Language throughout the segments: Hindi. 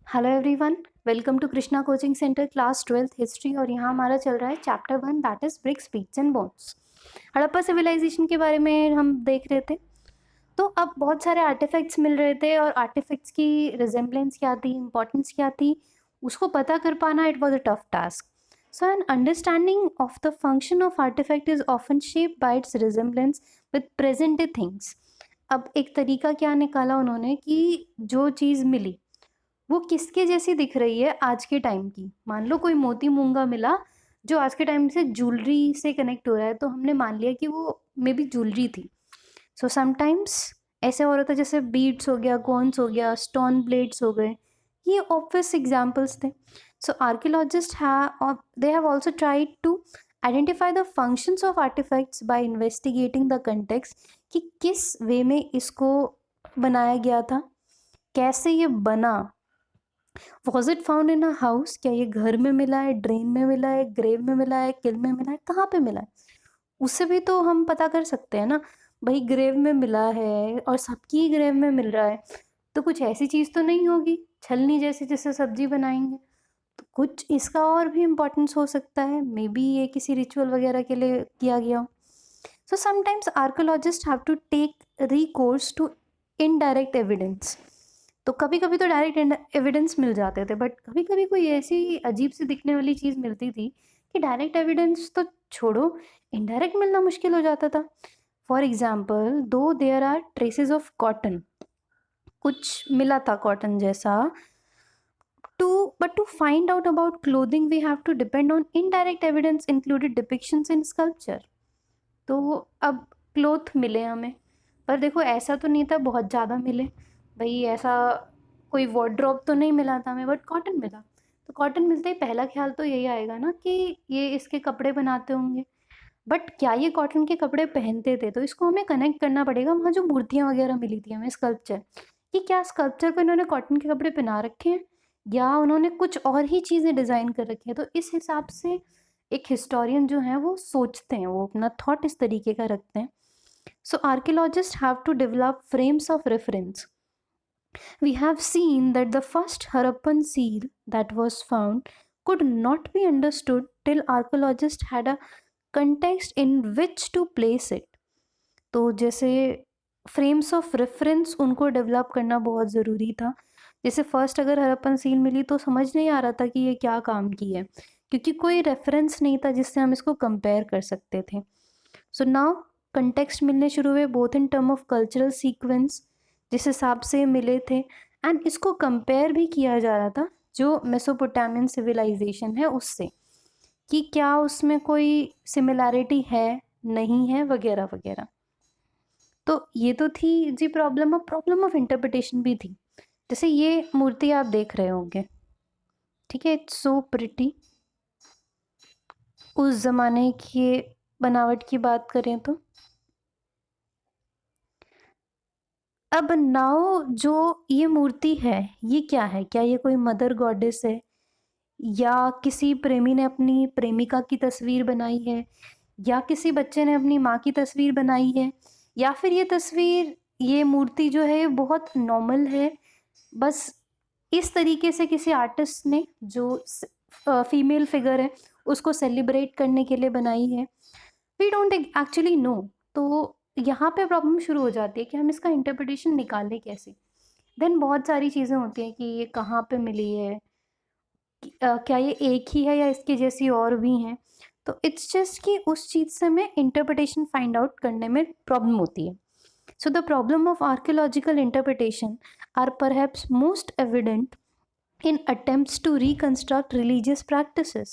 Hello everyone, welcome to Krishna coaching centre class 12th history. और यहाँ हमारा चल रहा है chapter 1 that is bricks beads and bones. Harappa civilisation के बारे में हम देख रहे थे। तो अब बहुत सारे आर्टिफैक्ट्स मिल रहे थे और आर्टिफैक्ट्स की रिजेम्बलेंस क्या थी, इंपॉर्टेंस क्या थी, उसको पता कर पाना it was a tough task. So an understanding of the function of artefact is often shaped by its resemblance with present day things. अब एक तरीका क्या निकाला उन्होंने कि जो चीज़ मिली वो किसके जैसी दिख रही है आज के टाइम की। मान लो कोई मोती मूंगा मिला जो आज के टाइम से ज्वेलरी से कनेक्ट हो रहा है, तो हमने मान लिया कि वो मे बी ज्वेलरी थी। सो समटाइम्स ऐसे हो रहा था, जैसे बीड्स हो गया, कॉन्स हो गया, स्टोन ब्लेड्स हो गए, ये ऑब्वियस एग्जाम्पल्स थे। So archaeologists they have also tried to identify the functions of artefacts by investigating the context कि किस वे में इसको बनाया गया था, कैसे ये बना। Was it found in a house, क्या ये घर में मिला है, ड्रेन में मिला है, ग्रेव में मिला है, किल में मिला है, कहाँ पे मिला है, उससे भी तो हम पता कर सकते हैं ना। भाई ग्रेव में मिला है और सबकी ही ग्रेव में मिल रहा है, तो कुछ ऐसी चीज़ तो नहीं होगी छलनी जैसी जिससे सब्जी बनाएंगे। तो कुछ इसका और भी इम्पोर्टेंस हो सकता है, मे बी ये किसी रिचुअल वगैरह के लिए किया गया हो। So sometimes archaeologist have to take recourse to indirect evidence. तो कभी कभी तो डायरेक्ट एविडेंस मिल जाते थे, बट कभी कभी कोई ऐसी अजीब सी दिखने वाली चीज़ मिलती थी कि डायरेक्ट एविडेंस तो छोड़ो, इनडायरेक्ट मिलना मुश्किल हो जाता था। For example, though there are traces of cotton, कुछ मिला था कॉटन जैसा, to but to find out about clothing we have to depend on indirect evidence included depictions in sculpture. तो अब क्लोथ मिले हमें, पर देखो ऐसा तो नहीं था बहुत ज़्यादा मिले, भाई ऐसा कोई वार्डरोब तो नहीं मिला था हमें, बट कॉटन मिला। तो कॉटन मिलते ही पहला ख्याल तो यही आएगा ना कि ये इसके कपड़े बनाते होंगे। बट क्या ये कॉटन के कपड़े पहनते थे? तो इसको हमें कनेक्ट करना पड़ेगा वहाँ जो मूर्तियाँ वगैरह मिली थी हमें, स्कल्पचर, कि क्या स्कल्पचर को इन्होंने कॉटन के कपड़े पहना रखे हैं या उन्होंने कुछ और ही चीज़ें डिज़ाइन कर रखी हैं। तो इस हिसाब से एक हिस्टोरियन जो है वो सोचते हैं, वो अपना थॉट इस तरीके का रखते हैं। So archaeologists have to develop frames of reference. We have seen that the first Harappan seal that was found could not be understood till archaeologists had a context in which to place it. तो जैसे फ्रेम्स ऑफ रेफरेंस उनको डेवलप करना बहुत ज़रूरी था। जैसे फर्स्ट अगर हड़प्पन सील मिली तो समझ नहीं आ रहा था कि ये क्या काम की है, क्योंकि कोई रेफरेंस नहीं था जिससे हम इसको कंपेयर कर सकते थे। सो नाउ कंटेक्स्ट मिलने शुरू हुए, both in term of cultural sequence जिस हिसाब से मिले थे, एंड इसको कंपेयर भी किया जा रहा था जो मेसोपोटामियन सिविलाइजेशन है उससे, कि क्या उसमें कोई सिमिलैरिटी है, नहीं है, वगैरह वगैरह। तो ये तो थी जी प्रॉब्लम ऑफ इंटरप्रिटेशन भी थी। जैसे ये मूर्ति आप देख रहे होंगे, ठीक है, इट्स सो प्रिटी। उस ज़माने की बनावट की बात करें तो अब नाउ जो ये मूर्ति है ये क्या है? क्या ये कोई मदर गॉडेस है, या किसी प्रेमी ने अपनी प्रेमिका की तस्वीर बनाई है, या किसी बच्चे ने अपनी माँ की तस्वीर बनाई है, या फिर ये तस्वीर, ये मूर्ति जो है बहुत नॉर्मल है, बस इस तरीके से किसी आर्टिस्ट ने जो फीमेल फिगर है उसको सेलिब्रेट करने के लिए बनाई है। We don't actually know. तो यहाँ पे प्रॉब्लम शुरू हो जाती है कि हम इसका इंटरप्रिटेशन निकालें कैसे। देन बहुत सारी चीज़ें होती हैं कि ये कहाँ पे मिली है, क्या ये एक ही है या इसकी जैसी और भी हैं। तो इट्स जस्ट कि उस चीज़ से हमें इंटरप्रिटेशन फाइंड आउट करने में प्रॉब्लम होती है। So the problem of archaeological interpretation are perhaps most evident in attempts to reconstruct religious practices.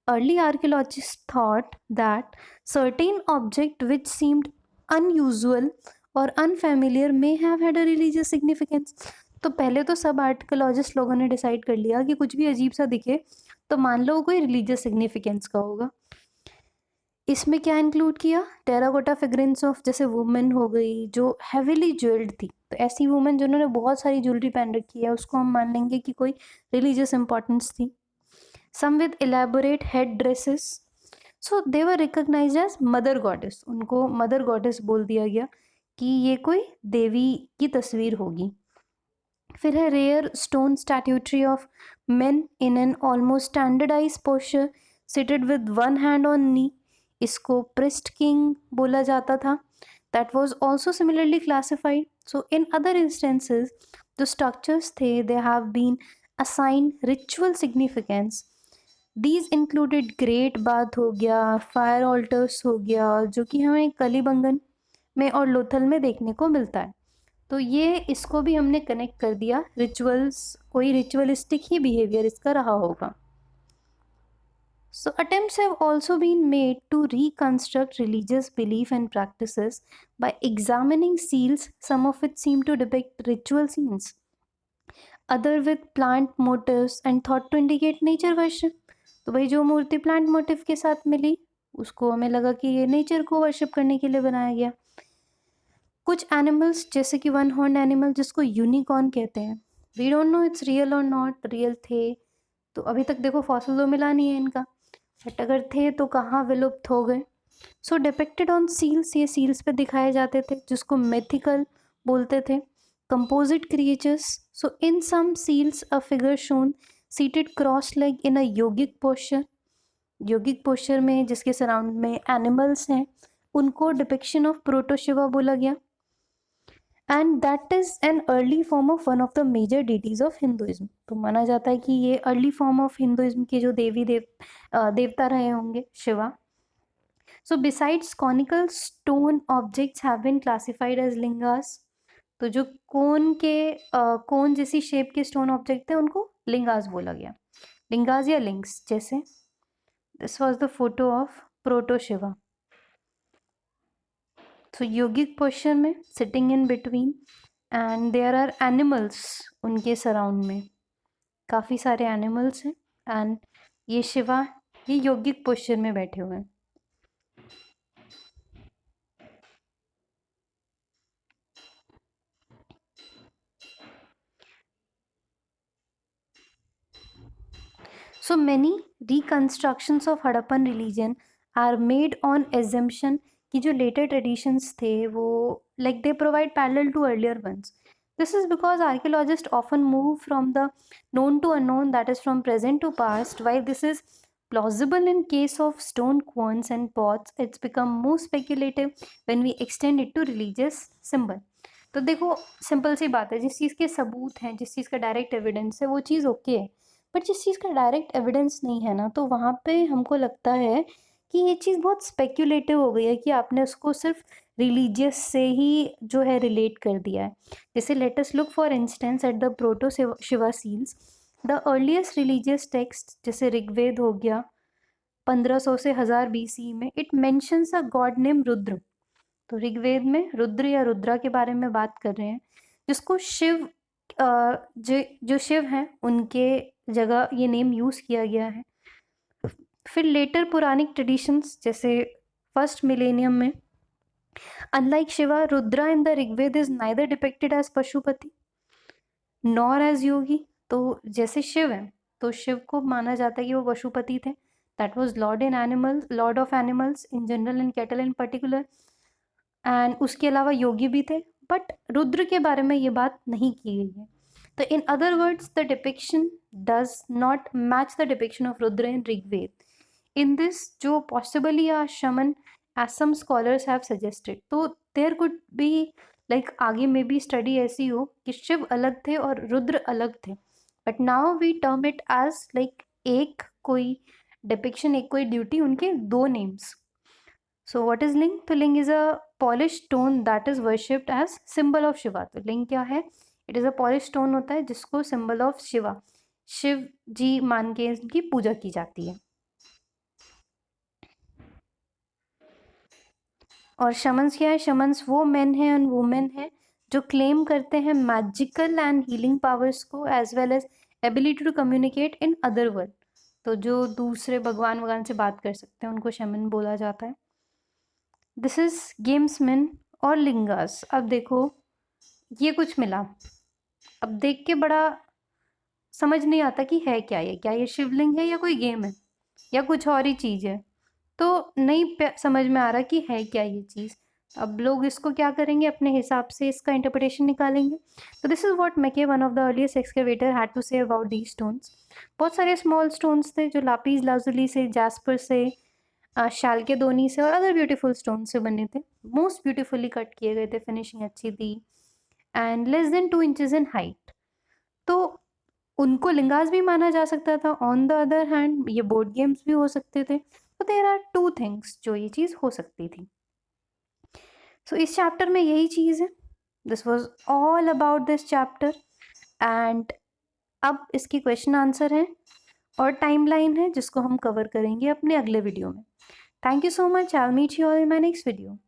Early archaeologists thought that certain objects which seemed unusual or unfamiliar may have had a religious significance. तो पहले तो सब आर्कियोलॉजिस्ट लोगों ने डिसाइड कर लिया कि कुछ भी अजीब सा दिखे तो मान लो कोई रिलीजियस सिग्निफिकेंस का होगा। इसमें क्या इंक्लूड किया? टेराकोटा फिगरेंस ऑफ, जैसे वुमेन हो गई जो हेविली ज्वेल्ड थी, तो ऐसी वुमेन जिन्होंने बहुत सारी ज्वेलरी पहन रखी है उसको हम मान लेंगे कि कोई रिलीजियस इंपॉर्टेंस थी। Some with elaborate head dresses, so they were recognised as mother goddess, उनको मदर गॉडेस बोल दिया गया कि ये कोई देवी की तस्वीर होगी। फिर है rare stone statutory of men in an almost standardized posture seated with one hand on knee. इसको priest king बोला जाता था. That was also similarly classified. So in other instances, the structures they have been assigned ritual significance. These included great bath हो गया, fire altars हो गया, जो कि हमें कलीबंगन में और लोथल में देखने को मिलता है. तो ये इसको भी हमने कनेक्ट कर दिया, रिचुअल्स, कोई रिचुअलिस्टिक ही बिहेवियर इसका रहा होगा. So attempts have also been made to reconstruct religious belief and practices by examining seals, some of which seem to depict ritual scenes, other with plant motifs and thought to indicate nature worship. तो भाई जो मूर्ति प्लांट मोटिव के साथ मिली उसको हमें लगा कि ये नेचर को वर्शिप करने के लिए बनाया गया. कुछ एनिमल्स जैसे कि वन हॉर्न एनिमल जिसको यूनिकॉर्न कहते हैं, we don't know it's real और नॉट रियल थे, तो अभी तक देखो फॉसिल तो मिला नहीं है इनका, बट अगर थे तो कहाँ विलुप्त हो गए. सो डिपिक्टेड ऑन सील्स, ये सील्स पे दिखाए जाते थे जिसको मेथिकल बोलते थे. Composite creatures, so in some seals a figure shown seated cross leg in a yogic posture. Yogic posture में जिसके सराउंड में एनिमल्स हैं उनको डिपिक्शन ऑफ प्रोटोशिवा बोला गया. And that is an early form of one of the major deities of Hinduism. तो माना जाता है कि ये अर्ली फॉर्म ऑफ हिंदुइज्म के जो देवता रहे होंगे Shiva. So besides conical stone objects have been classified as lingas. तो जो कोन जैसी शेप के स्टोन ऑब्जेक्ट थे उनको लिंगास बोला गया, लिंगास या लिंक्स जैसे. This was the photo of proto Shiva. तो योगिक पोस्चर में sitting in between and there are animals उनके सराउंड में, काफ़ी सारे एनिमल्स हैं एंड ये शिवा ये योगिक पोस्चर में बैठे हुए हैं. So many reconstructions of Harappan religion are made on assumption कि जो later traditions थे वो like they provide parallel to earlier ones. This is because archaeologists often move from the known to unknown, that is from present to past. While this is plausible in case of stone querns and pots, it's become more speculative when we extend it to religious symbol. तो देखो सिंपल सी बात है, जिस चीज़ के सबूत हैं, जिस चीज़ का डायरेक्ट एविडेंस है वो चीज़ ओके है, बट जिस चीज़ का डायरेक्ट एविडेंस नहीं है ना, तो वहाँ पे हमको लगता है कि ये चीज़ बहुत स्पेक्यूलेटिव हो गई है कि आपने उसको सिर्फ रिलीजियस से ही जो है रिलेट कर दिया है. जैसे let us look for instance at the proto Shiva seals. The earliest religious text जैसे ऋग्वेद हो गया 1500 से 1000 BC में, it mentions a god name Rudra. तो ऋग्वेद में रुद्र या रुद्रा के बारे में बात कर रहे हैं, जिसको शिव जो शिव हैं उनके जगह ये नेम यूज़ किया गया है. फिर लेटर पुरानिक ट्रेडिशंस जैसे फर्स्ट मिलेनियम में, unlike Shiva, Rudra in the Rigveda is neither depicted as Pashupati nor as yogi. तो जैसे शिव हैं तो शिव को माना जाता है कि वो पशुपति थे, that was Lord of animals in general and cattle in particular, and उसके अलावा योगी भी थे. बट रुद्र के बारे में ये बात नहीं की गई है. तो in other words the depiction does not match the depiction of Rudra in Rigveda. In this जो possibly are shaman as some scholars have suggested. तो देयर कुड बी लाइक आगे में भी स्टडी ऐसी हो कि शिव अलग थे और रुद्र अलग थे, but now we term it as like एक कोई डिपिक्शन, एक कोई ड्यूटी, उनके दो names. So what is linga? तो linga is a polish stone that is worshipped as symbol of Shiva. तो लिंग क्या है? It is a polish stone होता है जिसको सिंबल ऑफ शिवा, शिव जी मान के इनकी पूजा की जाती है. और शमन्स क्या है? शमन्स वो मेन है एंड वुमेन है जो क्लेम करते हैं मैजिकल एंड हीलिंग पावर्स को as well as ability to communicate in other world. तो जो दूसरे भगवान से बात कर सकते हैं उनको शमन बोला जाता है. दिस इज गेम्समैन और लिंगास. अब देखो ये कुछ मिला, अब देख के बड़ा समझ नहीं आता कि है क्या ये शिवलिंग है या कोई गेम है या कुछ और ही चीज़ है. तो नहीं समझ में आ रहा कि है क्या ये चीज़. अब लोग इसको क्या करेंगे, अपने हिसाब से इसका इंटरप्रिटेशन निकालेंगे। तो this is what Mackay, one of the earliest excavator, had to say about these stones. बहुत सारे स्मॉल स्टोन्स थे जो लापिस लाजुली से, जैस्पर से, शालकेदोनी से और अदर ब्यूटीफुल स्टोन से बने थे। मोस्ट ब्यूटीफुली कट किए गए थे, फिनिशिंग अच्छी थी, and less than 2 inches in height. तो उनको लिंगास भी माना जा सकता था। ऑन द अदर हैंड ये बोर्ड गेम्स भी हो सकते थे। तो देयर आर 2 थिंग्स जो ये चीज़ हो सकती थी। सो इस चैप्टर में यही चीज़ है। This was all about this chapter. And अब इसकी क्वेश्चन आंसर है और टाइमलाइन है जिसको हम कवर करेंगे अपने अगले वीडियो में। Thank you so much. I will meet you all in my next video.